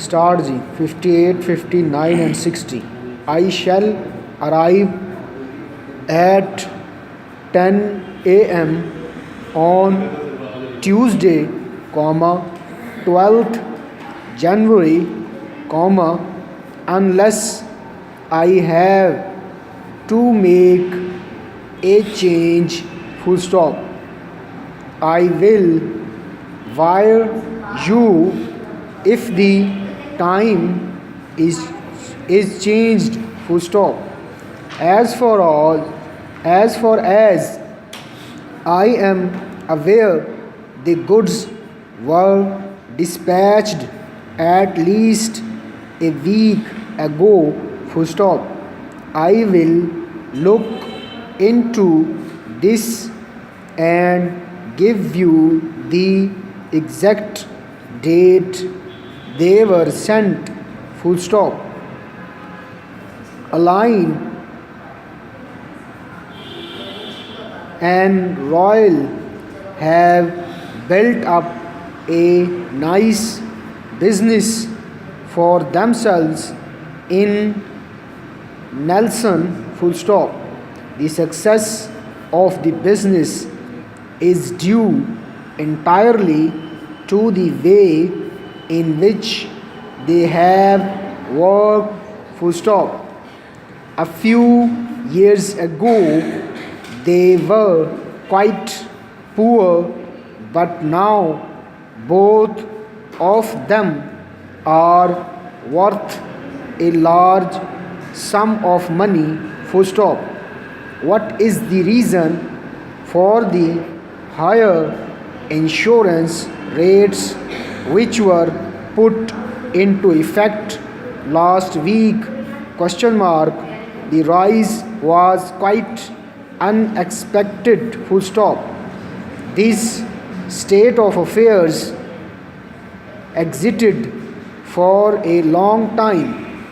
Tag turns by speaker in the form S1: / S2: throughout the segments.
S1: Start ji 58, 59 and 60. I shall arrive at 10 a.m. on Tuesday, 12th January, unless I have to make a change, full stop. I will wire you if the time is changed, full stop. As for all, as far as I am aware, the goods were dispatched at least a week ago, full stop. I will look into this and give you the exact date they were sent, full stop. Align and Royal have built up a nice business for themselves in Nelson, full stop. The success of the business is due entirely to the way in which they have worked, full stop. A few years ago, they were quite poor, but now both of them are worth a large sum of money, full stop. What is the reason for the higher insurance rates which were put into effect last week? Question mark. The rise was quite unexpected, full stop. This state of affairs existed for a long time,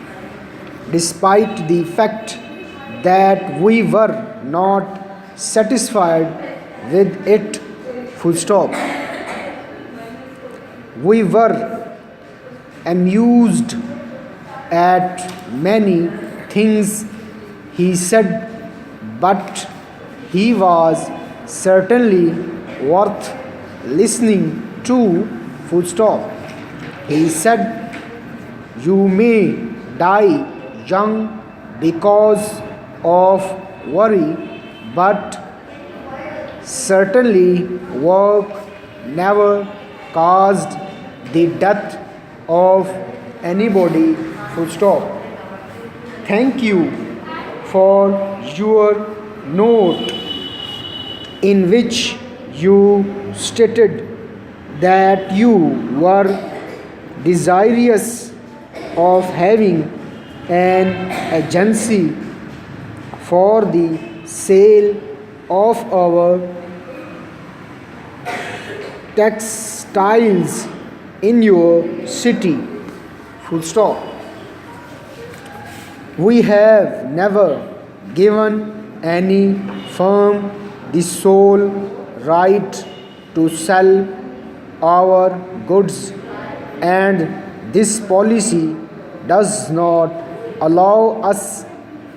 S1: despite the fact that we were not satisfied with it, full stop. We were amused at many things he said, but he was certainly worth listening to, full stop. He said, you may die young because of worry, but certainly work never caused the death of anybody, full stop. Thank you for your note in which you stated that you were desirous of having an agency for the sale of our textiles in your city, full stop. We have never given any firm the sole right to sell our goods, and this policy does not allow us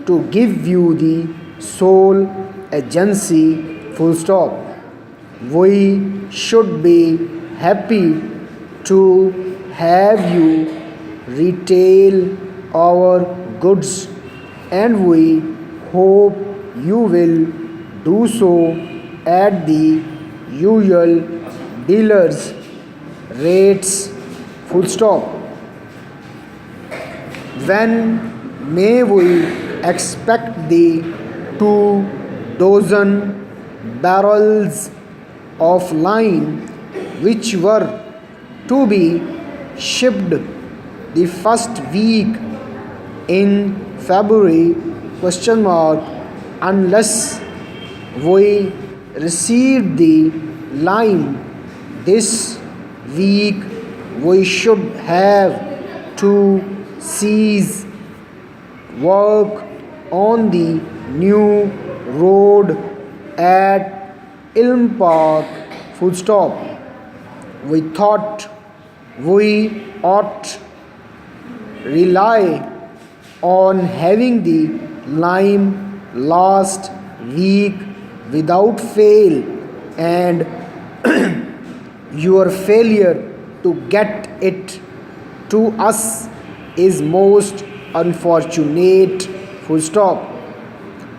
S1: to give you the sole agency, full stop. We should be happy to have you retail our goods, and we hope you will do so at the usual dealers' rates, full stop. When may we expect the 2 dozen barrels of line which were to be shipped the first week in February? Question mark. Unless we receive the line this week, we should have to cease work on the new road at Elm Park, full stop. We thought we ought rely on having the lime last week without fail, and your failure to get it to us is most unfortunate. Full stop.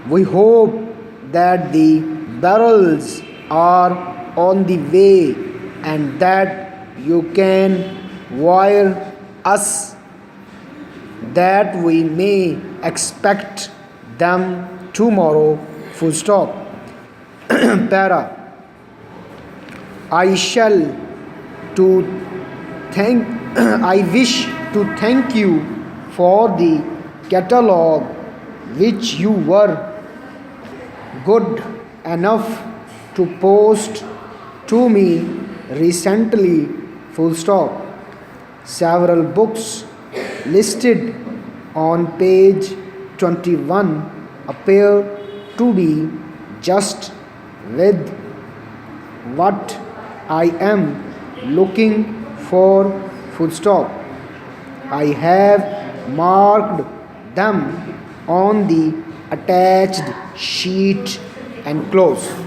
S1: We hope that the barrels are on the way and that you can wire us that we may expect them tomorrow. Full stop. Para. I shall to thank I wish to thank you for the catalog which you were good enough to post to me recently. Full stop. Several books listed on page 21 appear to be just with what I am looking for. Full stop. I have marked them on the attached sheet and close.